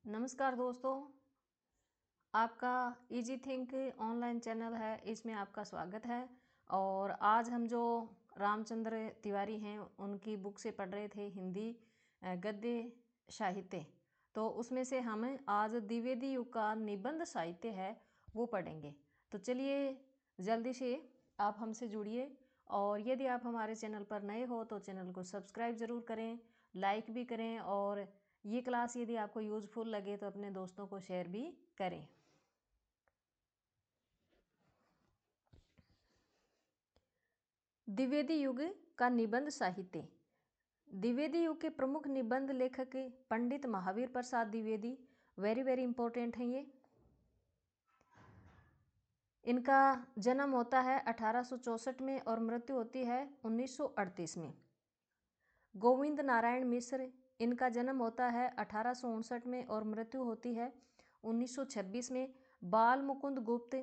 नमस्कार दोस्तों, आपका इजी थिंक ऑनलाइन चैनल है, इसमें आपका स्वागत है। और आज हम जो रामचंद्र तिवारी हैं उनकी बुक से पढ़ रहे थे हिंदी गद्य साहित्य। तो उसमें से हम आज द्विवेदी युग का निबंध साहित्य है वो पढ़ेंगे। तो चलिए जल्दी से आप हमसे जुड़िए, और यदि आप हमारे चैनल पर नए हो तो चैनल को सब्सक्राइब ज़रूर करें, लाइक भी करें, और ये क्लास यदि आपको यूज़फुल लगे तो अपने दोस्तों को शेयर भी करें। द्विवेदी युग का निबंध साहित्य। द्विवेदी युग के प्रमुख निबंध लेखक पंडित Mahavir Prasad Dwivedi, very very important हैं ये। इनका जन्म होता है 1864 में और मृत्यु होती है 1938 में। गोविंद नारायण मिश्र, इनका जन्म होता है 1859 में और मृत्यु होती है 1926 में। बाल मुकुंद गुप्त,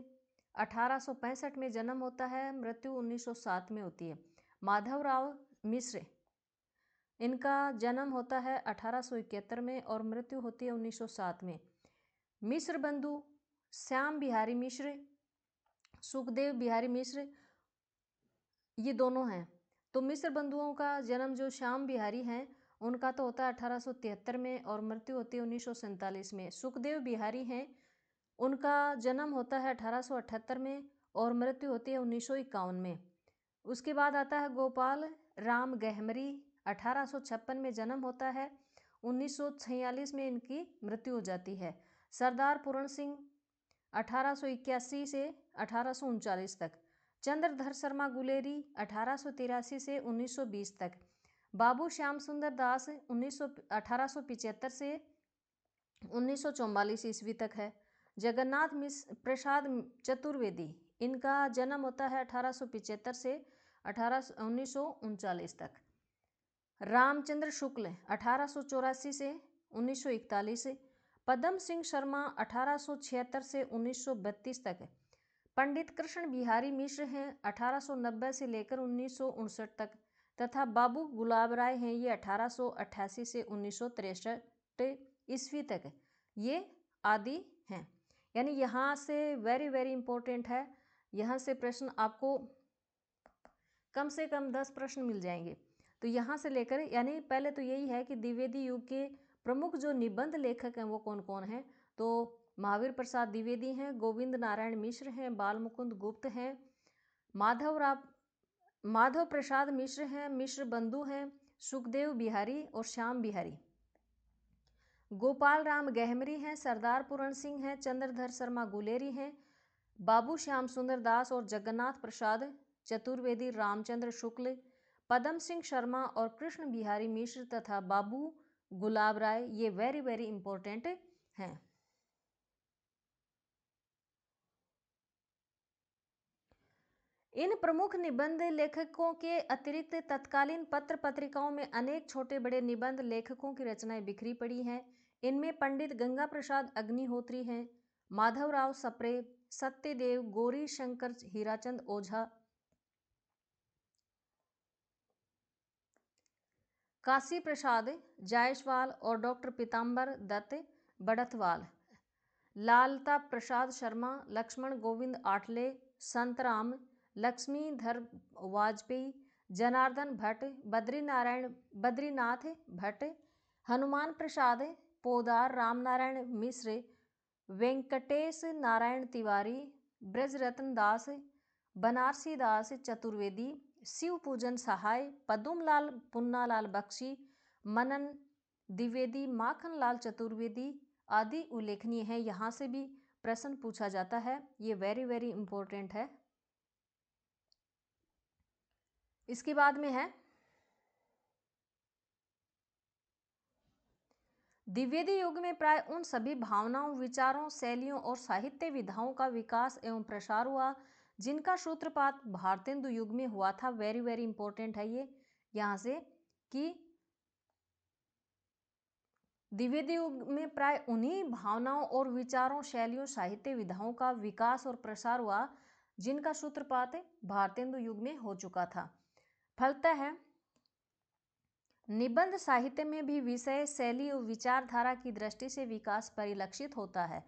1865 में जन्म होता है, मृत्यु 1907 में होती है। माधवराव मिश्र, इनका जन्म होता है 1871 में और मृत्यु होती है 1907 में। मिश्र बंधु श्याम बिहारी मिश्र, सुखदेव बिहारी मिश्र, ये दोनों हैं। तो मिश्र बंधुओं का जन्म जो श्याम बिहारी हैं उनका तो होता है 1873 में और मृत्यु होती है 1947 में। सुखदेव बिहारी हैं, उनका जन्म होता है 1878 में और मृत्यु होती है 1951 में। उसके बाद आता है गोपाल राम गहमरी, 1856 में जन्म होता है, 1946 में इनकी मृत्यु हो जाती है। सरदार पूरण सिंह, 1881 से 1839 तक। चंद्रधर शर्मा गुलेरी, 1883 से 1920 तक। बाबू श्याम सुंदर दास 1875 से 1944 ईस्वी तक है। जगन्नाथ प्रसाद चतुर्वेदी, इनका जन्म होता है 1875 से 1939 तक। रामचंद्र शुक्ल, 1884 से 1941। पद्म सिंह शर्मा, 1876 से 1932 तक। पंडित कृष्ण बिहारी मिश्र हैं, 1890 से लेकर 1959 तक। तथा बाबू गुलाब राय हैं, ये 1888 से 1963 ईस्वी तक ये आदि हैं। यानी यहाँ से वेरी वेरी इंपॉर्टेंट है, यहाँ से प्रश्न आपको कम से कम 10 प्रश्न मिल जाएंगे। तो यहाँ से लेकर, यानी पहले तो यही है कि द्विवेदी युग के प्रमुख जो निबंध लेखक हैं वो कौन कौन हैं। तो महावीर प्रसाद द्विवेदी हैं, गोविंद नारायण मिश्र हैं, बाल मुकुंद गुप्त हैं, माधव प्रसाद मिश्र हैं, मिश्र बंधु हैं, सुखदेव बिहारी और श्याम बिहारी। गोपाल राम गहमरी हैं, सरदार पूरण सिंह हैं, चंद्रधर शर्मा गुलेरी हैं, बाबू श्याम सुंदर दास और जगन्नाथ प्रसाद चतुर्वेदी, रामचंद्र शुक्ल, पद्म सिंह शर्मा और कृष्ण बिहारी मिश्र तथा बाबू गुलाब राय, ये वेरी वेरी इंपॉर्टेंट हैं। इन प्रमुख निबंध लेखकों के अतिरिक्त तत्कालीन पत्र पत्रिकाओं में अनेक छोटे बड़े निबंध लेखकों की रचनाएं बिखरी पड़ी हैं। इनमें पंडित गंगा प्रसाद अग्निहोत्री हैं, माधवराव सप्रे, सत्यदेव, गौरी शंकर हीराचंद ओझा, काशी प्रसाद जायसवाल और डॉक्टर पीताम्बर दत्त बड़थवाल, लालता प्रसाद शर्मा, लक्ष्मण गोविंद आठले, संतराम, लक्ष्मीधर वाजपेयी, जनार्दन भट्ट, बद्रीनाथ भट्ट, हनुमान प्रसाद पोदार, रामनारायण मिश्र, वेंकटेश नारायण तिवारी, ब्रजरत्न दास, बनारसी दास चतुर्वेदी, शिव पूजन सहाय, पदुमलाल पुन्नालाल बख्शी, मनन द्विवेदी, माखनलाल चतुर्वेदी आदि उल्लेखनीय है। यहाँ से भी प्रश्न पूछा जाता है, ये वेरी वेरी इंपॉर्टेंट है। इसके बाद में है द्विवेदी युग में प्राय उन सभी भावनाओं, विचारों, शैलियों और साहित्य विधाओं का विकास एवं प्रसार हुआ जिनका सूत्रपात भारतेंदु युग में हुआ था। वेरी वेरी इंपॉर्टेंट है ये यहाँ से, कि द्विवेदी युग में प्राय उन्हीं भावनाओं और विचारों, शैलियों, साहित्य विधाओं का विकास और प्रसार हुआ जिनका सूत्रपात भारतेंदु युग में हो चुका था। फलतः निबंध साहित्य में भी विषय, शैली और विचारधारा की दृष्टि से विकास परिलक्षित होता है।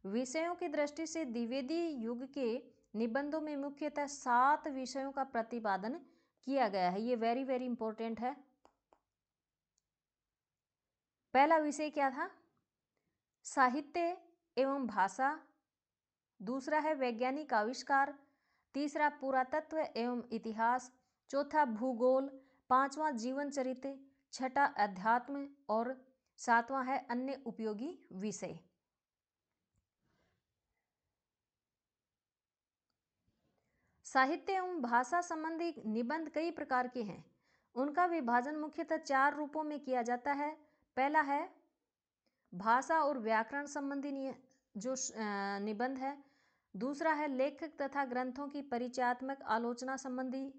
विषयों की दृष्टि से द्विवेदी युग के निबंधों में मुख्यतः 7 विषयों का प्रतिपादन किया गया है। ये वेरी वेरी इंपॉर्टेंट है। पहला विषय क्या था? साहित्य एवं भाषा। दूसरा है वैज्ञानिक आविष्कार। तीसरा पुरातत्व एवं इतिहास। चौथा भूगोल। पांचवा जीवन चरित्र। छठा अध्यात्म और सातवां है अन्य उपयोगी विषय। साहित्य एवं भाषा संबंधी निबंध कई प्रकार के हैं। उनका विभाजन मुख्यतः 4 रूपों में किया जाता है। पहला है भाषा और व्याकरण संबंधी जो निबंध है। दूसरा है लेखक तथा ग्रंथों की परिचयात्मक आलोचना संबंधी।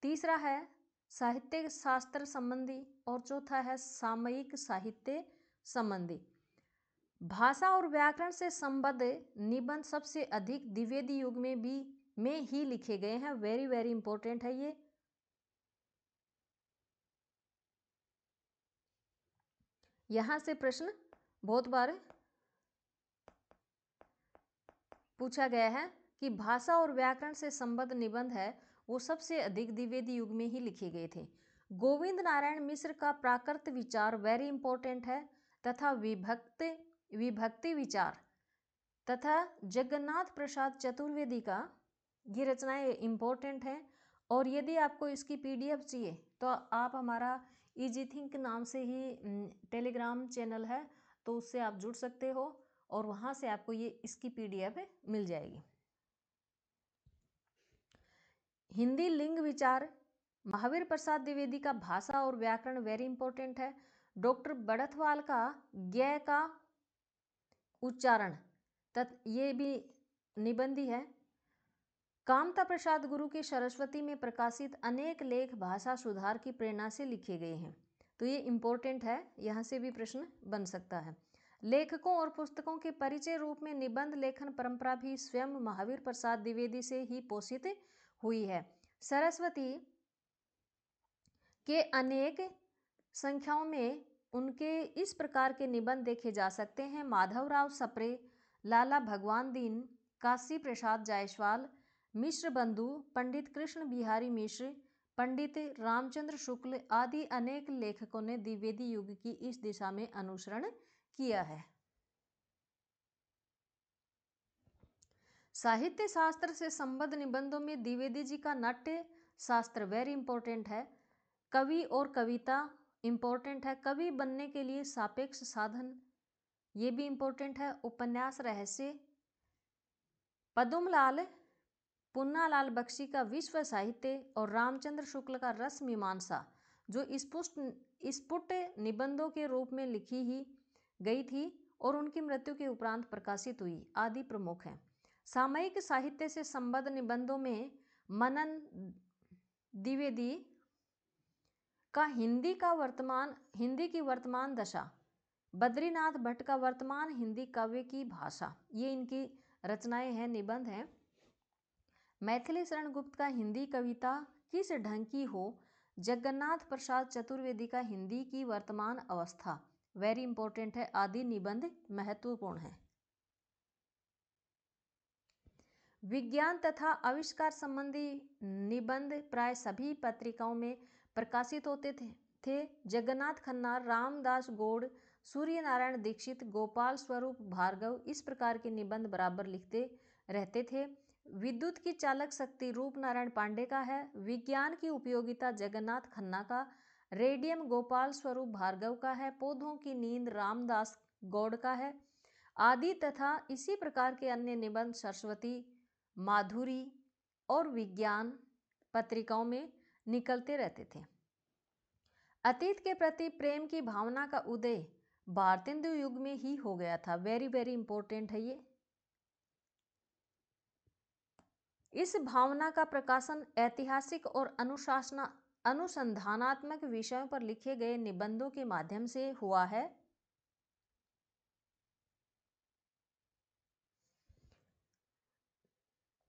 तीसरा है साहित्य शास्त्र संबंधी और चौथा है सामयिक साहित्य संबंधी। भाषा और व्याकरण से संबद्ध निबंध सबसे अधिक द्विवेदी युग में ही लिखे गए हैं। वेरी वेरी इंपॉर्टेंट है ये। यहां से प्रश्न बहुत बार पूछा गया है कि भाषा और व्याकरण से संबद्ध निबंध है वो सबसे अधिक द्विवेदी युग में ही लिखे गए थे। गोविंद नारायण मिश्र का प्राकृत विचार वेरी इंपॉर्टेंट है तथा विभक्ति विचार तथा जगन्नाथ प्रसाद चतुर्वेदी का ये रचनाएं इंपॉर्टेंट हैं। और यदि आपको इसकी पीडीएफ चाहिए तो आप हमारा इजी थिंक नाम से ही टेलीग्राम चैनल है, तो उससे आप जुड़ सकते हो और वहाँ से आपको ये इसकी पीडीएफ मिल जाएगी। हिंदी लिंग विचार। महावीर प्रसाद द्विवेदी का भाषा और व्याकरण वेरी इंपॉर्टेंट है। डॉक्टर बड़थवाल का ज्ञ का उच्चारण ये भी निबंधी है। कामता प्रसाद गुरु के सरस्वती में प्रकाशित अनेक लेख भाषा सुधार की प्रेरणा से लिखे गए हैं, तो ये इंपॉर्टेंट है, यहाँ से भी प्रश्न बन सकता है। लेखकों और पुस्तकों के परिचय रूप में निबंध लेखन परंपरा भी स्वयं महावीर प्रसाद द्विवेदी से ही पोषित हुई है। सरस्वती के अनेक संख्याओं में उनके इस प्रकार के निबंध देखे जा सकते हैं। माधवराव सप्रे, लाला भगवान दीन, काशी प्रसाद जायसवाल, मिश्र बंधु, पंडित कृष्ण बिहारी मिश्र, पंडित रामचंद्र शुक्ल आदि अनेक लेखकों ने द्विवेदी युग की इस दिशा में अनुसरण किया है। साहित्य शास्त्र से संबद्ध निबंधों में द्विवेदी जी का नाट्य शास्त्र वेरी इंपॉर्टेंट है। कवि और कविता इंपॉर्टेंट है। कवि बनने के लिए सापेक्ष साधन ये भी इंपॉर्टेंट है। उपन्यास रहस्य। पद्मलाल पुन्नालाल बख्शी का विश्व साहित्य और रामचंद्र शुक्ल का रस मीमांसा जो स्फुट निबंधों के रूप में लिखी ही गई थी और उनकी मृत्यु के उपरांत प्रकाशित हुई आदि प्रमुख हैं। सामयिक साहित्य से संबद्ध निबंधों में मनन द्विवेदी का हिंदी की वर्तमान दशा, बद्रीनाथ भट्ट का वर्तमान हिंदी काव्य की भाषा, ये इनकी रचनाएं हैं, निबंध हैं। मैथिली शरण गुप्त का हिंदी कविता किस ढंग की हो, जगन्नाथ प्रसाद चतुर्वेदी का हिंदी की वर्तमान अवस्था वेरी इंपॉर्टेंट है आदि निबंध महत्वपूर्ण है। विज्ञान तथा आविष्कार संबंधी निबंध प्राय सभी पत्रिकाओं में प्रकाशित होते थे। जगन्नाथ खन्ना, रामदास गौड़, सूर्य नारायण दीक्षित, गोपाल स्वरूप भार्गव इस प्रकार के निबंध बराबर लिखते रहते थे। विद्युत की चालक शक्ति रूप नारायण पांडे का है। विज्ञान की उपयोगिता जगन्नाथ खन्ना का। रेडियम गोपाल स्वरूप भार्गव का है। पौधों की नींद रामदास गौड़ का है आदि तथा इसी प्रकार के अन्य निबंध सरस्वती, माधुरी और विज्ञान पत्रिकाओं में निकलते रहते थे। अतीत के प्रति प्रेम की भावना का उदय भारतेंदु युग में ही हो गया था। वेरी वेरी इंपॉर्टेंट है ये। इस भावना का प्रकाशन ऐतिहासिक और अनुसंधानात्मक विषयों पर लिखे गए निबंधों के माध्यम से हुआ है।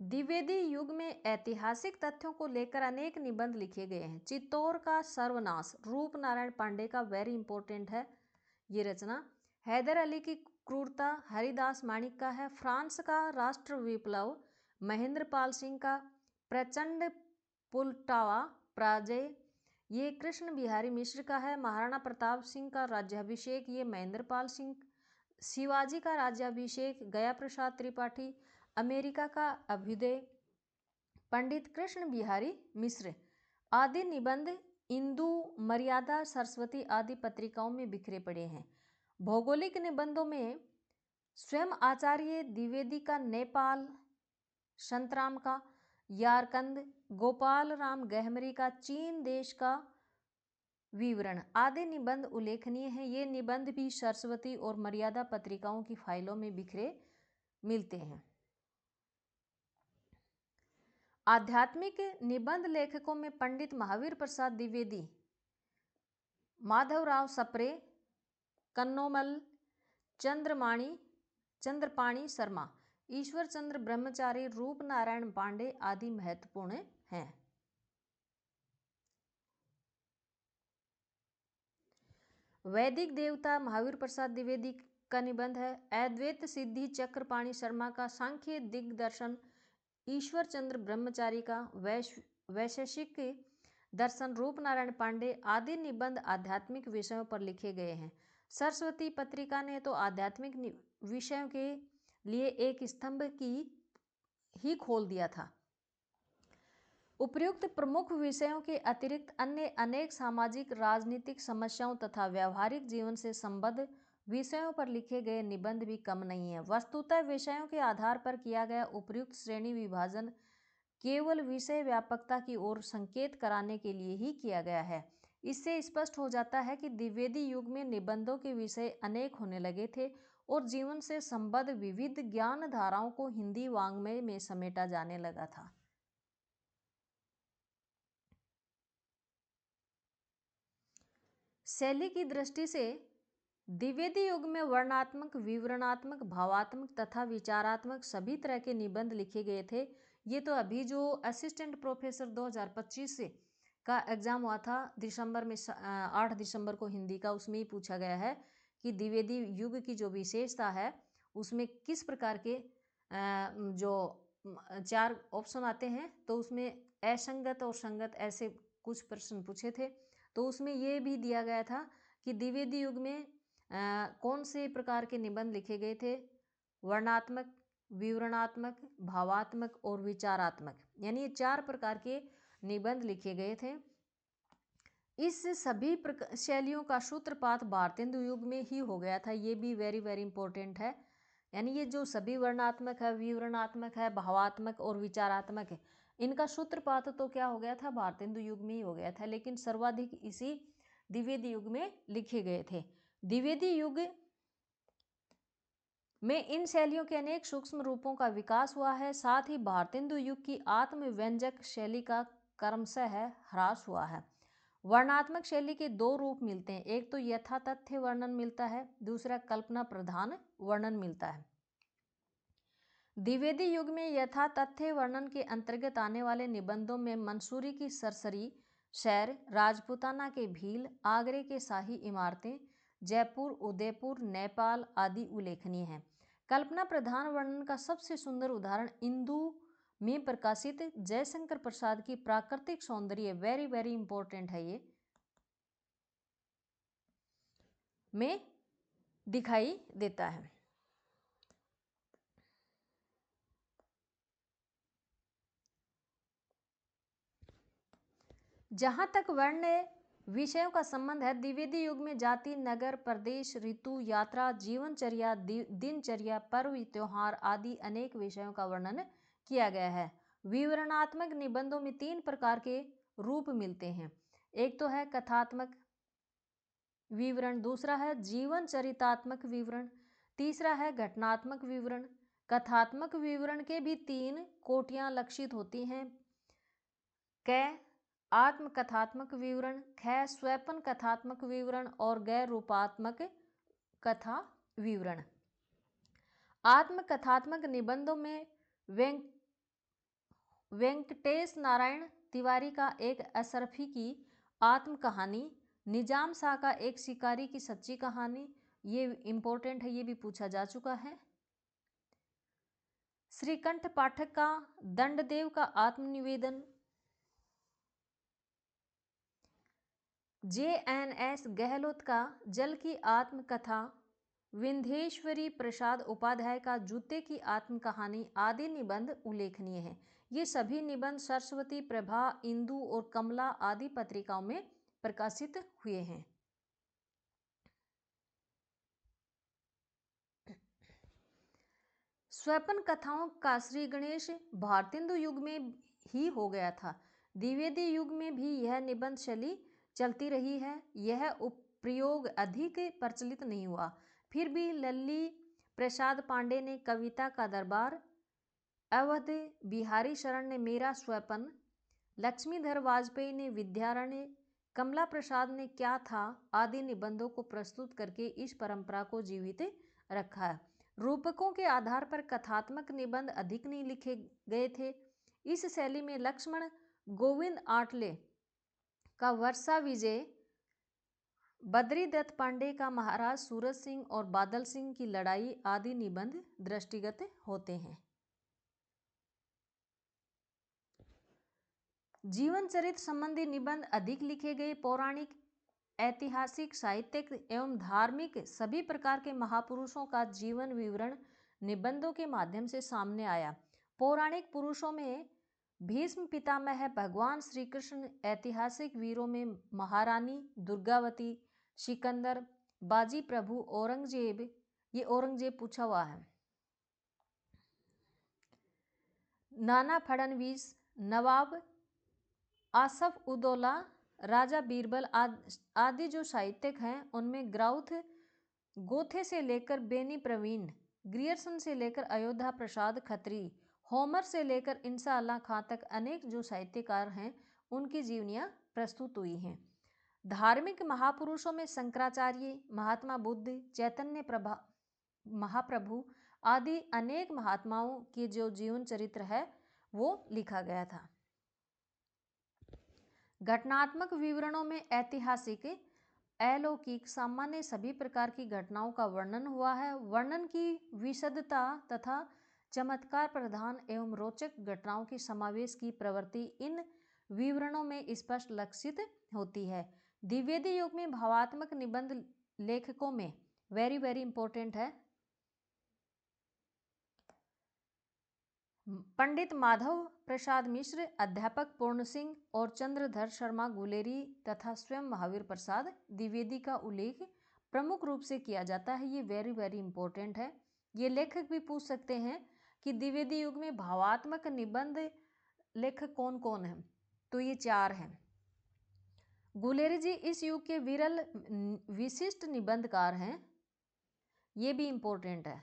द्विवेदी युग में ऐतिहासिक तथ्यों को लेकर अनेक निबंध लिखे गए हैं। चित्तौड़ का सर्वनाश रूप नारायण पांडे का वेरी इंपॉर्टेंट है ये रचना। हैदर अली की क्रूरता हरिदास माणिक का है। फ्रांस का राष्ट्र विप्लव महेंद्र पाल सिंह का। प्रचंड पुलटावा पराजय ये कृष्ण बिहारी मिश्र का है। महाराणा प्रताप सिंह का राज्याभिषेक ये महेंद्र पाल सिंह। शिवाजी का राज्याभिषेक गया प्रसाद त्रिपाठी। अमेरिका का अभ्युदय पंडित कृष्ण बिहारी मिश्र। आदि निबंध इंदु मर्यादा सरस्वती आदि पत्रिकाओं में बिखरे पड़े हैं। भौगोलिक निबंधों में स्वयं आचार्य द्विवेदी का नेपाल, संतराम का यारकंद, गोपाल राम गहमरी का चीन देश का विवरण आदि निबंध उल्लेखनीय हैं। ये निबंध भी सरस्वती और मर्यादा पत्रिकाओं की फाइलों में बिखरे मिलते हैं। आध्यात्मिक निबंध लेखकों में पंडित महावीर प्रसाद द्विवेदी, माधवराव सप्रे, कन्नोमल, चंद्रपाणी शर्मा, ईश्वर चंद्र ब्रह्मचारी, रूप नारायण पांडे आदि महत्वपूर्ण हैं। वैदिक देवता महावीर प्रसाद द्विवेदी का निबंध है। अद्वैत सिद्धि चक्रपाणी शर्मा का। सांख्य दिग्दर्शन ईश्वर चंद्र ब्रह्मचारी का। वैशेषिक दर्शन रूप नारायण पांडे आदि निबंध आध्यात्मिक विषयों पर लिखे गए हैं। सरस्वती पत्रिका ने तो आध्यात्मिक विषयों के लिए एक स्तंभ की ही खोल दिया था। उपर्युक्त प्रमुख विषयों के अतिरिक्त अन्य अनेक सामाजिक राजनीतिक समस्याओं तथा व्यावहारिक जीवन से संबद्ध विषयों पर लिखे गए निबंध भी कम नहीं है। वस्तुतः विषयों के आधार पर किया गया उपर्युक्त श्रेणी विभाजन केवल विषय व्यापकता की ओर संकेत कराने के लिए ही किया गया है। इससे स्पष्ट हो जाता है कि द्विवेदी युग में निबंधों के विषय अनेक होने लगे थे और जीवन से संबद्ध विविध ज्ञान धाराओं को हिंदी वाङ्मय में समेटा जाने लगा था। शैली की दृष्टि से द्विवेदी युग में वर्णनात्मक, विवरणात्मक, भावात्मक तथा विचारात्मक सभी तरह के निबंध लिखे गए थे। ये तो अभी जो असिस्टेंट प्रोफेसर 2025 से का एग्जाम हुआ था दिसंबर में 8 दिसंबर को हिंदी का, उसमें ही पूछा गया है कि द्विवेदी युग की जो विशेषता है उसमें किस प्रकार के जो 4 ऑप्शन आते हैं तो उसमें असंगत और संगत ऐसे कुछ प्रश्न पूछे थे। तो उसमें ये भी दिया गया था कि द्विवेदी युग में कौन से प्रकार के निबंध लिखे गए थे। वर्णात्मक, विवरणात्मक, भावात्मक और विचारात्मक, यानी ये 4 प्रकार के निबंध लिखे गए थे। इस सभी शैलियों का सूत्रपात भारतेंदु युग में ही हो गया था। ये भी वेरी वेरी इंपॉर्टेंट है। यानी ये जो सभी वर्णात्मक है, विवरणात्मक है, भावात्मक और विचारात्मक है, इनका सूत्रपात तो क्या हो गया था, भारतेंदु युग में ही हो गया था। लेकिन सर्वाधिक इसी द्विवेदी युग में लिखे गए थे। द्विवेदी युग में इन शैलियों के अनेक सूक्ष्म रूपों का विकास हुआ है। साथ ही भारतेंदु युग की आत्मव्यंजक शैली का क्रमशः ह्रास हुआ है। वर्णात्मक शैली के 2 रूप मिलते हैं। एक तो यथातथ्य वर्णन मिलता है, दूसरा कल्पना प्रधान वर्णन मिलता है। द्विवेदी युग में यथातथ्य वर्णन के अंतर्गत आने वाले निबंधों में मंसूरी की सरसरी शहर, राजपूताना के भील, आगरे के शाही इमारतें, जयपुर, उदयपुर, नेपाल आदि उल्लेखनीय हैं। कल्पना प्रधान वर्णन का सबसे सुंदर उदाहरण इंदु में प्रकाशित जयशंकर प्रसाद की प्राकृतिक सौंदर्य, वेरी वेरी इंपॉर्टेंट है, ये में दिखाई देता है। जहाँ तक वर्ण विषयों का संबंध है, द्विवेदी युग में जाति, नगर, प्रदेश, ऋतु, यात्रा, जीवनचर्या, दिनचर्या, पर्व, त्योहार आदि अनेक विषयों का वर्णन किया गया है। विवरणात्मक निबंधों में 3 प्रकार के रूप मिलते हैं। एक तो है कथात्मक विवरण, दूसरा है जीवन चरितात्मक विवरण, तीसरा है घटनात्मक विवरण। कथात्मक विवरण के भी 3 कोटियां लक्षित होती हैं। क आत्मकथात्मक विवरण, ख स्वैपन कथात्मक विवरण और गैर रूपात्मक कथा विवरण। आत्मकथात्मक निबंधों में वेंकटेश नारायण तिवारी का एक अशरफी की आत्मकहानी, निजाम शाह का एक शिकारी की सच्ची कहानी, ये इम्पोर्टेंट है, ये भी पूछा जा चुका है। श्रीकंठ पाठक का दंडदेव का आत्मनिवेदन, JNS गहलोत का जल की आत्मकथा, विंध्येश्वरी प्रसाद उपाध्याय का जूते की आत्मकहानी आदि निबंध उल्लेखनीय हैं। ये सभी निबंध सरस्वती, प्रभा, इंदु और कमला आदि पत्रिकाओं में प्रकाशित हुए हैं। स्वपन कथाओं का श्री गणेश भारतेंदु युग में ही हो गया था। द्विवेदी युग में भी यह निबंध शैली चलती रही है। यह प्रयोग अधिक प्रचलित नहीं हुआ। फिर भी लल्ली प्रसाद पांडे ने कविता का दरबार, अवध बिहारी शरण ने मेरा स्वपन, लक्ष्मीधर वाजपेयी ने विद्यारण्य, कमला प्रसाद ने क्या था आदि निबंधों को प्रस्तुत करके इस परंपरा को जीवित रखा है। रूपकों के आधार पर कथात्मक निबंध अधिक नहीं लिखे गए थे। इस शैली में लक्ष्मण गोविंद आटले का वर्षा विजय, बद्रीदत्त पांडे का महाराज सूरज सिंह और बादल सिंह की लड़ाई आदि निबंध दृष्टिगत होते हैं। जीवन चरित्र संबंधी निबंध अधिक लिखे गए। पौराणिक, ऐतिहासिक, साहित्यिक एवं धार्मिक सभी प्रकार के महापुरुषों का जीवन विवरण निबंधों के माध्यम से सामने आया। पौराणिक पुरुषों में भीष्म पितामह भगवान श्री कृष्ण, ऐतिहासिक वीरों में महारानी दुर्गावती, सिकंदर, बाजी प्रभु, औरंगजेब, ये औरंगजेब पूछा हुआ है, नाना फडणवीस, नवाब आसफ उदौला, राजा बीरबल आदि जो साहित्यिक हैं उनमें ग्राउथ, गोथे से लेकर बेनी प्रवीण, ग्रियर्सन से लेकर अयोध्या प्रसाद खत्री, होमर से लेकर इंसा अल्लाह खां तक अनेक जो साहित्यकार हैं उनकी जीवनियाँ प्रस्तुत हुई हैं। धार्मिक महापुरुषों में शंकराचार्य, महात्मा बुद्ध, चैतन्य महाप्रभु आदि अनेक महात्माओं के जो जीवन चरित्र है वो लिखा गया था। घटनात्मक विवरणों में ऐतिहासिक, अलौकिक, सामान्य सभी प्रकार की घटनाओं का वर्णन हुआ है। वर्णन की विशदता तथा चमत्कार प्रधान एवं रोचक घटनाओं के समावेश की प्रवृत्ति इन विवरणों में स्पष्ट लक्षित होती है। द्विवेदी युग में भावात्मक निबंध लेखकों में वेरी इंपॉर्टेंट है पंडित माधव प्रसाद मिश्र, अध्यापक पूर्ण सिंह और चंद्रधर शर्मा गुलेरी तथा स्वयं महावीर प्रसाद द्विवेदी का उल्लेख प्रमुख रूप से किया जाता है। ये वेरी इंपॉर्टेंट है। ये लेखक भी पूछ सकते हैं कि द्विवेदी युग में भावात्मक निबंध लेखक कौन कौन हैं, तो ये 4 हैं। गुलेरी जी इस युग के विरल विशिष्ट निबंधकार हैं, ये भी इंपॉर्टेंट है।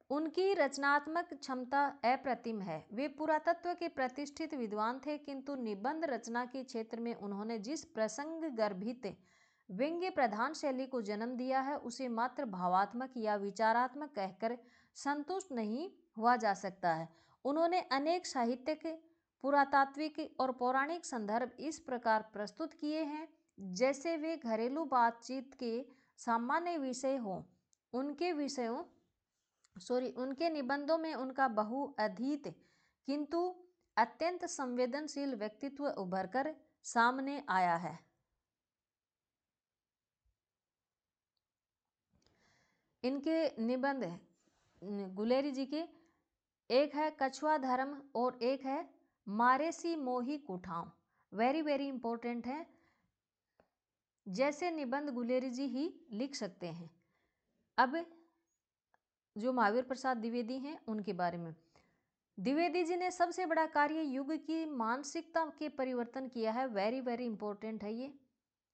उनकी रचनात्मक क्षमता अप्रतिम है। वे पुरातत्व के प्रतिष्ठित विद्वान थे, किंतु निबंध रचना के क्षेत्र में उन्होंने जिस प्रसंग गर्भित व्यंग्य प्रधान शैली को जन्म दिया है उसे मात्र भावात्मक या विचारात्मक कहकर संतुष्ट नहीं हुआ जा सकता है। उन्होंने अनेक साहित्यिक, पुरातात्विक और पौराणिक संदर्भ इस प्रकार प्रस्तुत किए हैं जैसे वे घरेलू बातचीत के सामान्य विषय हों। उनके निबंधों में उनका बहुअधीत किंतु अत्यंत संवेदनशील व्यक्तित्व उभरकर सामने आया है। इनके निबंध गुलेरी जी के एक है कछुआ धर्म और एक है मारेसी मोही कुठाव, वेरी इंपॉर्टेंट है। जैसे निबंध गुलेरी जी ही लिख सकते हैं। अब जो महावीर प्रसाद द्विवेदी हैं उनके बारे में, द्विवेदी जी ने सबसे बड़ा कार्य युग की मानसिकता के परिवर्तन किया है। वेरी इंपॉर्टेंट है ये,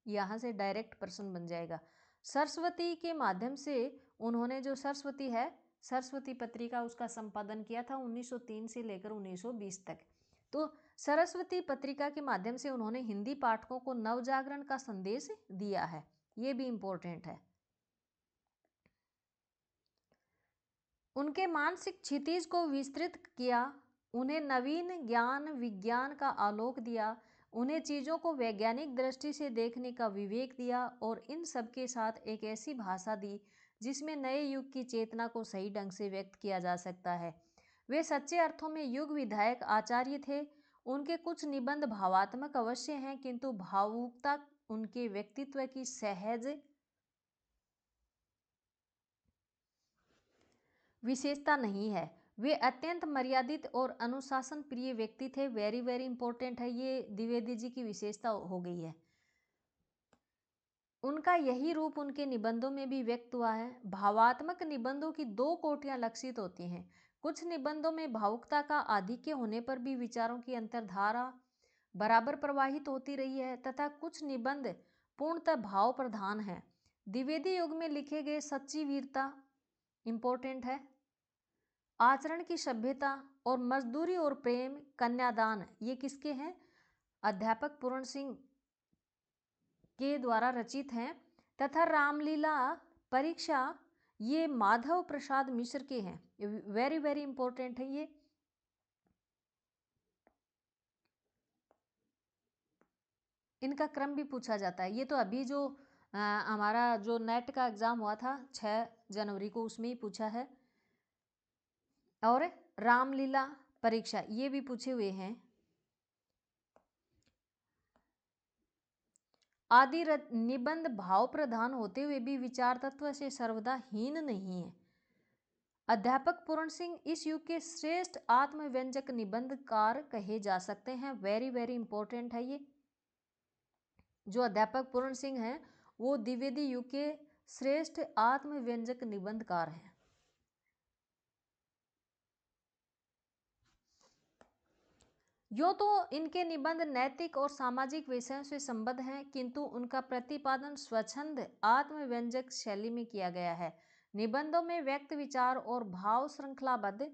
यहाँ से डायरेक्ट प्रश्न बन जाएगा। सरस्वती के माध्यम से उन्होंने जो सरस्वती है, सरस्वती पत्रिका, उसका संपादन किया था 1903 से लेकर 1920 तक। तो सरस्वती पत्रिका के माध्यम से उन्होंने हिंदी पाठकों को नवजागरण का संदेश दिया है, ये भी इंपॉर्टेंट है। उनके मानसिक क्षितिज को विस्तृत किया, उन्हें नवीन ज्ञान विज्ञान का आलोक दिया, उन्हें चीज़ों को वैज्ञानिक दृष्टि से देखने का विवेक दिया और इन सब के साथ एक ऐसी भाषा दी जिसमें नए युग की चेतना को सही ढंग से व्यक्त किया जा सकता है। वे सच्चे अर्थों में युग विधायक आचार्य थे। उनके कुछ निबंध भावात्मक अवश्य हैं, किंतु भावुकता उनके व्यक्तित्व की सहज विशेषता नहीं है। वे अत्यंत मर्यादित और अनुशासन प्रिय व्यक्ति थे। वेरी वेरी इंपॉर्टेंट है, ये द्विवेदी जी की विशेषता हो गई है। उनका यही रूप उनके निबंधों में भी व्यक्त हुआ है। भावात्मक निबंधों की दो कोटियां लक्षित होती हैं। कुछ निबंधों में भावुकता का आधिक्य होने पर भी विचारों की अंतर्धारा बराबर प्रवाहित होती रही है तथा कुछ निबंध पूर्णतः भाव प्रधान है। द्विवेदी युग में लिखे गए सच्ची वीरता इंपॉर्टेंट है, आचरण की सभ्यता और मजदूरी और प्रेम, कन्यादान, ये किसके हैं? अध्यापक पूर्ण सिंह के द्वारा रचित हैं। तथा रामलीला परीक्षा, ये माधव प्रसाद मिश्र के हैं। वेरी वेरी इंपॉर्टेंट है ये। इनका क्रम भी पूछा जाता है। ये तो अभी जो हमारा जो नेट का एग्जाम हुआ था 6 जनवरी को, उसमें ही पूछा है। और रामलीला परीक्षा, ये भी पूछे हुए हैं। आदि निबंध भाव प्रधान होते हुए भी विचार तत्व से सर्वदा हीन नहीं है। अध्यापक पूर्ण सिंह इस युग के श्रेष्ठ आत्मव्यंजक निबंधकार कहे जा सकते हैं। वेरी वेरी इंपॉर्टेंट है ये। जो अध्यापक पूर्ण सिंह हैं वो द्विवेदी युग के श्रेष्ठ आत्मव्यंजक निबंधकार हैं। यूँ तो इनके निबंध नैतिक और सामाजिक विषयों से संबद्ध हैं, किंतु उनका प्रतिपादन स्वच्छंद आत्मव्यंजक शैली में किया गया है। निबंधों में व्यक्त विचार और भाव श्रृंखलाबद्ध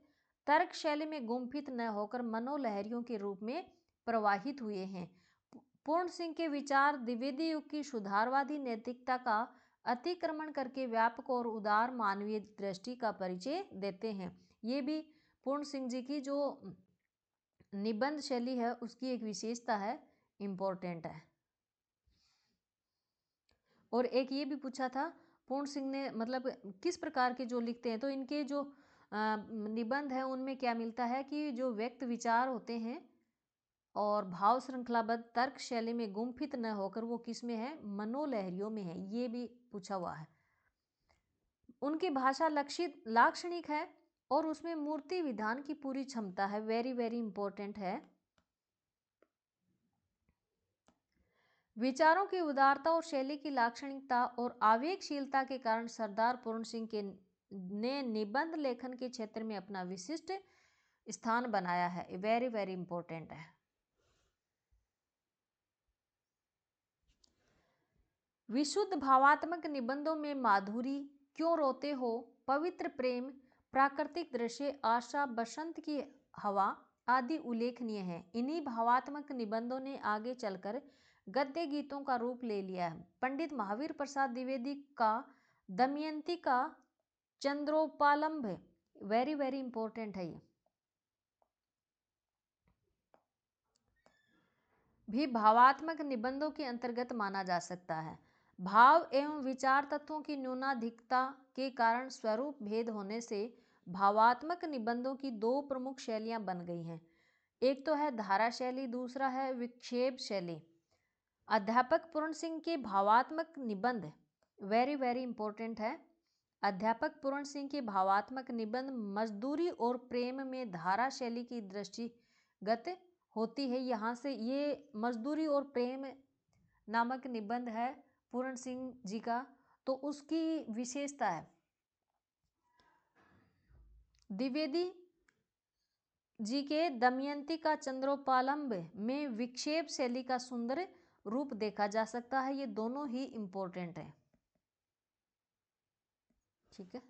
तर्क शैली में गुम्फित न होकर मनोलहरियों के रूप में प्रवाहित हुए हैं। पूर्ण सिंह के विचार द्विवेदी युग की सुधारवादी नैतिकता का अतिक्रमण करके व्यापक और उदार मानवीय दृष्टि का परिचय देते हैं। ये भी पूर्ण सिंह जी की जो निबंध शैली है उसकी एक विशेषता है, इंपॉर्टेंट है। और एक ये भी पूछा था पूर्ण सिंह ने मतलब किस प्रकार के जो लिखते हैं, तो इनके जो निबंध है उनमें क्या मिलता है कि जो व्यक्त विचार होते हैं और भाव श्रृंखलाबद्ध तर्क शैली में गुम्फित न होकर वो किस में है? मनोलहरियों में है। ये भी पूछा हुआ है। उनकी भाषा लक्षित लाक्षणिक है और उसमें मूर्ति विधान की पूरी क्षमता है। वेरी वेरी इंपॉर्टेंट है। विचारों की उदारता और शैली की लाक्षणिकता और आवेगशीलता के कारण सरदार पूर्ण सिंह के ने निबंध लेखन के क्षेत्र में अपना विशिष्ट स्थान बनाया है। वेरी वेरी इंपॉर्टेंट है। विशुद्ध भावात्मक निबंधों में माधुरी, क्यों रोते हो, पवित्र प्रेम, प्राकृतिक दृश्य, आशा, बसंत की हवा आदि उल्लेखनीय हैं। इन्हीं भावात्मक निबंधों ने आगे चलकर गद्य गीतों का रूप ले लिया है। पंडित महावीर प्रसाद द्विवेदी का दमयंती का चंद्रोपालंभ वेरी वेरी इंपॉर्टेंट है, ये भी भावात्मक निबंधों के अंतर्गत माना जा सकता है। भाव एवं विचार तत्वों की न्यूनाधिकता के कारण स्वरूप भेद होने से भावात्मक निबंधों की दो प्रमुख शैलियां बन गई हैं। एक तो है धारा शैली, दूसरा है विक्षेप शैली। अध्यापक पूर्ण सिंह के भावात्मक निबंध वेरी वेरी इंपॉर्टेंट है। अध्यापक पूर्ण सिंह के भावात्मक निबंध मजदूरी और प्रेम में धारा शैली की दृष्टिगत होती है। यहाँ से ये मजदूरी और प्रेम नामक निबंध है पूर्ण सिंह जी का, तो उसकी विशेषता है द्विवेदी जी के दमयंती का चंद्रोपालंब में विक्षेप शैली का सुंदर रूप देखा जा सकता है। ये दोनों ही इंपॉर्टेंट है। ठीक है।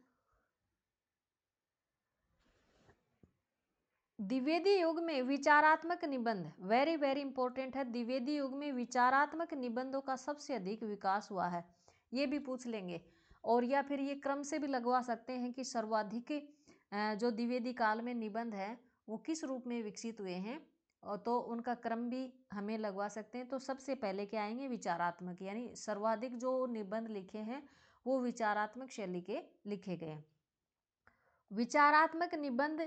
द्विवेदी युग में विचारात्मक निबंध वेरी वेरी इंपॉर्टेंट है। द्विवेदी युग में विचारात्मक निबंधों का सबसे अधिक विकास हुआ है, ये भी पूछ लेंगे। और या फिर ये क्रम से भी लगवा सकते हैं कि सर्वाधिक जो द्विवेदी काल में निबंध है वो किस रूप में विकसित हुए हैं, और तो उनका क्रम भी हमें लगवा सकते हैं। तो सबसे पहले क्या आएंगे, विचारात्मक, यानी सर्वाधिक जो निबंध लिखे हैं वो विचारात्मक शैली के लिखे गए। विचारात्मक निबंध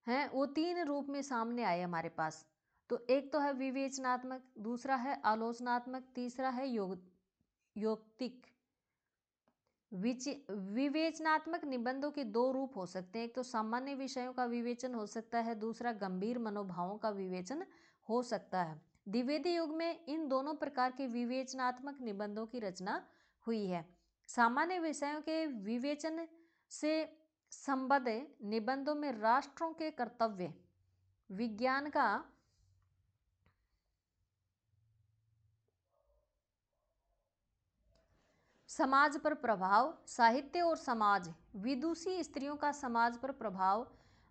हैं वो 3 रूप में सामने आए हमारे पास। तो एक तो है विवेचनात्मक, दूसरा है आलोचनात्मक, तीसरा है यौक्तिक। विवेचनात्मक निबंधों के 2 रूप हो सकते हैं, एक तो सामान्य विषयों का विवेचन हो सकता है, दूसरा गंभीर मनोभावों का विवेचन हो सकता है। द्विवेदी युग में इन दोनों प्रकार के विवेचनात्मक निबंधों की रचना हुई है। सामान्य विषयों के विवेचन से संबद्ध निबंधों में राष्ट्रों के कर्तव्य, विज्ञान का समाज पर प्रभाव, साहित्य और समाज, विदुषी स्त्रियों का समाज पर प्रभाव,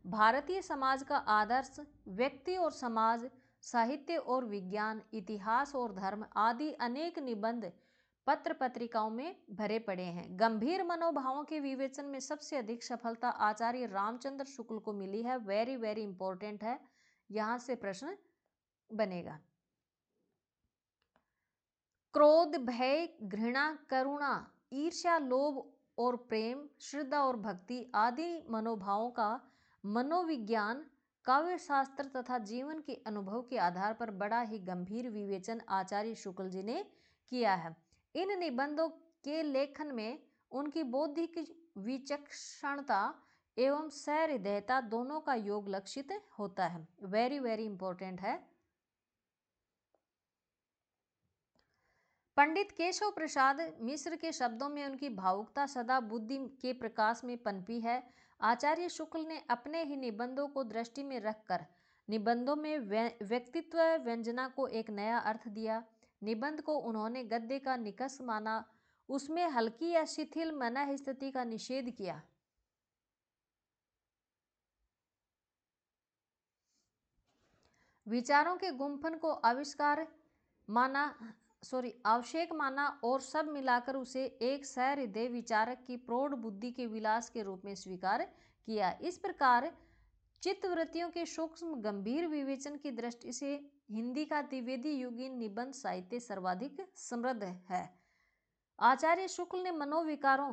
भारतीय समाज का आदर्श, व्यक्ति और समाज, साहित्य और विज्ञान, इतिहास और धर्म आदि अनेक निबंध पत्र पत्रिकाओं में भरे पड़े हैं। गंभीर मनोभावों के विवेचन में सबसे अधिक सफलता आचार्य रामचंद्र शुक्ल को मिली है। वेरी वेरी इंपॉर्टेंट है, यहां से प्रश्न बनेगा। क्रोध, भय, घृणा, करुणा, ईर्ष्या, लोभ और प्रेम, श्रद्धा और भक्ति आदि मनोभावों का मनोविज्ञान, काव्य शास्त्र तथा जीवन के अनुभव के आधार पर बड़ा ही गंभीर विवेचन आचार्य शुक्ल जी ने किया है। इन निबंधों के लेखन में उनकी बौद्धिक विचक्षणता एवं सहृदयता दोनों का योग लक्षित होता है। वेरी वेरी इंपॉर्टेंट है। पंडित केशव प्रसाद मिश्र के शब्दों में उनकी भावुकता सदा बुद्धि के प्रकाश में पनपी है। आचार्य शुक्ल ने अपने ही निबंधों को दृष्टि में रखकर निबंधों में व्यक्तित्व व्यंजना को एक नया अर्थ दिया। निबंध को उन्होंने गद्य का निकष माना, उसमें हल्की या शिथिल मन स्थिति का निषेध किया। विचारों के गुंफन को आवश्यक माना और सब मिलाकर उसे एक सहृदय विचारक की प्रौढ़ बुद्धि के विलास के रूप में स्वीकार किया। इस प्रकार चित्तवृत्तियों के सूक्ष्म गंभीर विवेचन की दृष्टि से हिंदी का द्विवेदी युगीन निबंध साहित्य सर्वाधिक समृद्ध है। आचार्य शुक्ल ने मनोविकारों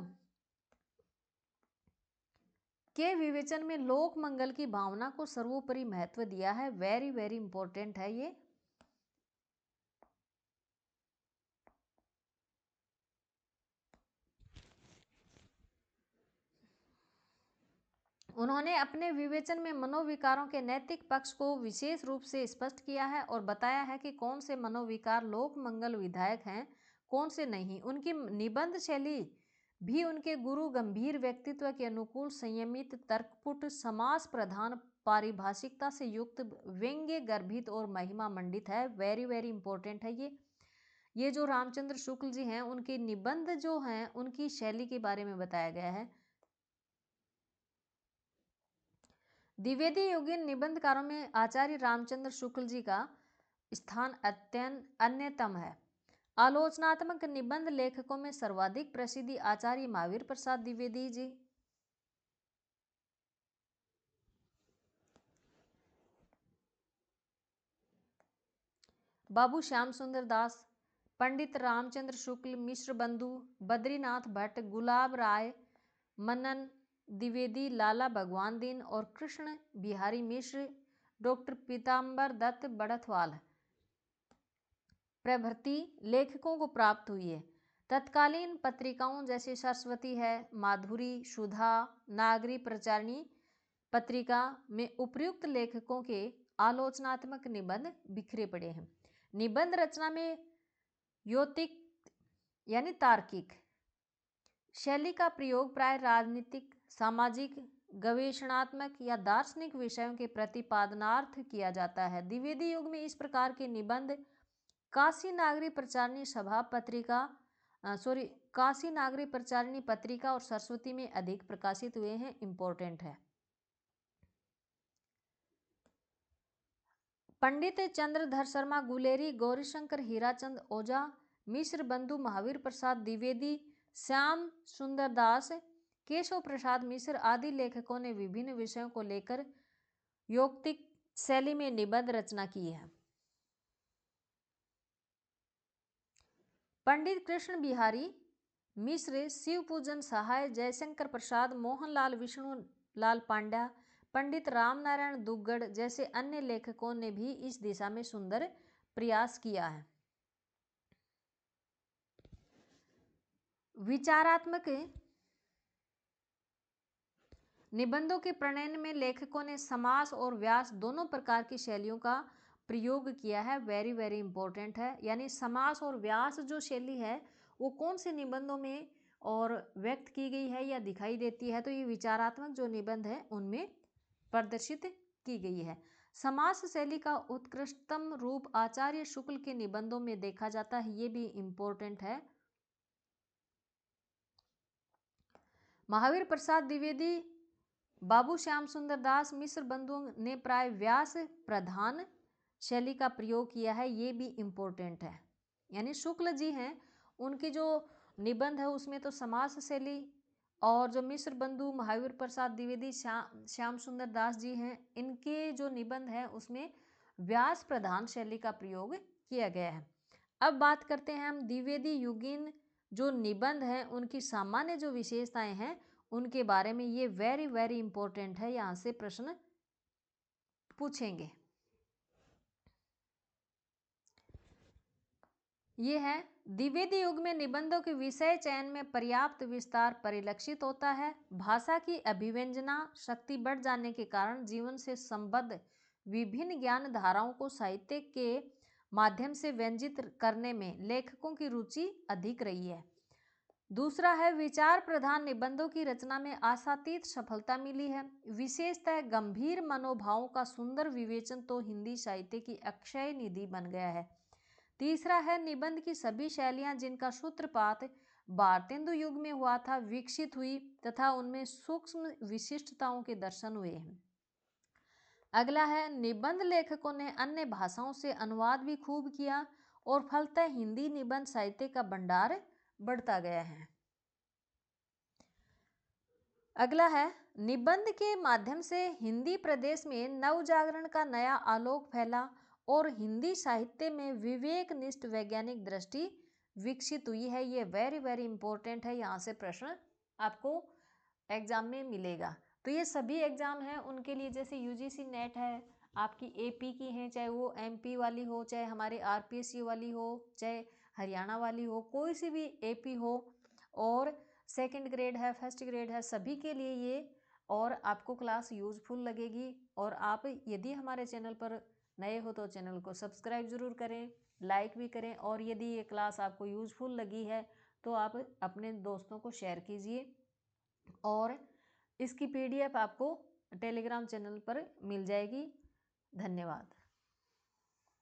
के विवेचन में लोक मंगल की भावना को सर्वोपरि महत्व दिया है। वेरी वेरी इंपॉर्टेंट है ये। उन्होंने अपने विवेचन में मनोविकारों के नैतिक पक्ष को विशेष रूप से स्पष्ट किया है और बताया है कि कौन से मनोविकार लोक मंगल विधायक हैं, कौन से नहीं। उनकी निबंध शैली भी उनके गुरु गंभीर व्यक्तित्व के अनुकूल संयमित, तर्कपुट, समास प्रधान, पारिभाषिकता से युक्त, व्यंग्य गर्भित और महिमा मंडित है। वेरी वेरी इंपॉर्टेंट है ये जो रामचंद्र शुक्ल जी हैं उनके निबंध जो हैं उनकी शैली के बारे में बताया गया है। द्विवेदी युगीन निबंधकारों में आचार्य रामचंद्र शुक्ल जी का स्थान अन्यतम है। आलोचनात्मक निबंध लेखकों में सर्वाधिक प्रसिद्धि आचार्य महावीर प्रसाद द्विवेदी जी, बाबू श्याम सुंदर दास, पंडित रामचंद्र शुक्ल, मिश्र बंधु, बद्रीनाथ भट्ट, गुलाब राय, मनन द्विवेदी, लाला भगवान दीन और कृष्ण बिहारी मिश्र, डॉक्टर पीताम्बर दत्त बड़थवाल प्रभृति लेखकों को प्राप्त हुई है। तत्कालीन पत्रिकाओं जैसे सरस्वती है, माधुरी, सुधा, नागरी प्रचारिणी पत्रिका में उपर्युक्त लेखकों के आलोचनात्मक निबंध बिखरे पड़े हैं। निबंध रचना में यौक्तिक यानी तार्किक शैली का प्रयोग प्राय राजनीतिक, सामाजिक, गवेषणात्मक या दार्शनिक विषयों के प्रतिपादनार्थ किया जाता है। द्विवेदी युग में इस प्रकार के निबंध काशी नागरी प्रचारिणी सभा पत्रिका काशी नागरी प्रचारिणी पत्रिका और सरस्वती में अधिक प्रकाशित हुए हैं। इंपॉर्टेंट है। पंडित चंद्रधर शर्मा गुलेरी, गौरीशंकर हीराचंद ओझा, मिश्र बंधु, महावीर प्रसाद द्विवेदी, श्याम सुंदर दास केशव प्रसाद मिश्र आदि लेखकों ने विभिन्न विषयों को लेकर यौक्तिक शैली में निबंध रचना की है। पंडित कृष्ण बिहारी मिश्र, शिव पूजन सहाय, जयशंकर प्रसाद, मोहनलाल विष्णुलाल पांड्या, पंडित रामनारायण दुग्गड़ जैसे अन्य लेखकों ने भी इस दिशा में सुंदर प्रयास किया है। विचारात्मक निबंधों के प्रणयन में लेखकों ने समास और व्यास दोनों प्रकार की शैलियों का प्रयोग किया है। वेरी वेरी इंपॉर्टेंट है। यानी समास और व्यास जो शैली है वो कौन से निबंधों में और व्यक्त की गई है या दिखाई देती है, तो ये विचारात्मक जो निबंध है उनमें प्रदर्शित की गई है। समास शैली का उत्कृष्टतम रूप आचार्य शुक्ल के निबंधों में देखा जाता है, ये भी इंपॉर्टेंट है। महावीर प्रसाद द्विवेदी, बाबू श्याम सुंदर दास मिश्र बंधुओं ने प्राय व्यास प्रधान शैली का प्रयोग किया है, ये भी इंपॉर्टेंट है। यानी शुक्ल जी हैं, उनकी जो निबंध है उसमें तो समास शैली, और जो मिश्र बंधु महावीर प्रसाद द्विवेदी श्याम सुंदर दास जी हैं, इनके जो निबंध है उसमें व्यास प्रधान शैली का प्रयोग किया गया है। अब बात करते हैं हम द्विवेदी युगीन जो निबंध हैं उनकी सामान्य जो विशेषताएं हैं उनके बारे में। ये वेरी वेरी इंपॉर्टेंट है, यहाँ से प्रश्न पूछेंगे। ये है, द्विवेदी युग में निबंधों के विषय चयन में पर्याप्त विस्तार परिलक्षित होता है। भाषा की अभिव्यंजना शक्ति बढ़ जाने के कारण जीवन से संबद्ध विभिन्न ज्ञान धाराओं को साहित्य के माध्यम से व्यंजित करने में लेखकों की रुचि अधिक रही है। दूसरा है, विचार प्रधान निबंधों की रचना में आशातीत सफलता मिली है। विशेषतः गंभीर मनोभावों का सुंदर विवेचन तो हिंदी साहित्य की अक्षय निधि बन गया है। तीसरा है, निबंध की सभी शैलियां जिनका सूत्रपात भारतेंदु युग में हुआ था विकसित हुई तथा उनमें सूक्ष्म विशिष्टताओं के दर्शन हुए हैं। अगला है, निबंध लेखकों ने अन्य भाषाओं से अनुवाद भी खूब किया और फलतः हिंदी निबंध साहित्य का भंडार बढ़ता गया है। अगला है, निबंध के माध्यम से हिंदी प्रदेश में नवजागरण का नया आलोक फैला और हिंदी साहित्य में विवेकनिष्ठ वैज्ञानिक दृष्टि विकसित हुई है। ये वेरी वेरी इंपॉर्टेंट है, यहाँ से प्रश्न आपको एग्जाम में मिलेगा। तो ये सभी एग्जाम हैं उनके लिए, जैसे यूजीसी नेट है आपकी एपी की हैं, चाहे वो एमपी वाली हो, चाहे हमारे आरपीएससी वाली हो, चाहे हरियाणा वाली हो, कोई सी भी एपी हो, और सेकंड ग्रेड है, फर्स्ट ग्रेड है, सभी के लिए ये और आपको क्लास यूजफुल लगेगी। और आप यदि हमारे चैनल पर नए हो तो चैनल को सब्सक्राइब जरूर करें, लाइक भी करें, और यदि ये क्लास आपको यूजफुल लगी है तो आप अपने दोस्तों को शेयर कीजिए। और इसकी पीडीएफ आपको टेलीग्राम चैनल पर मिल जाएगी। धन्यवाद।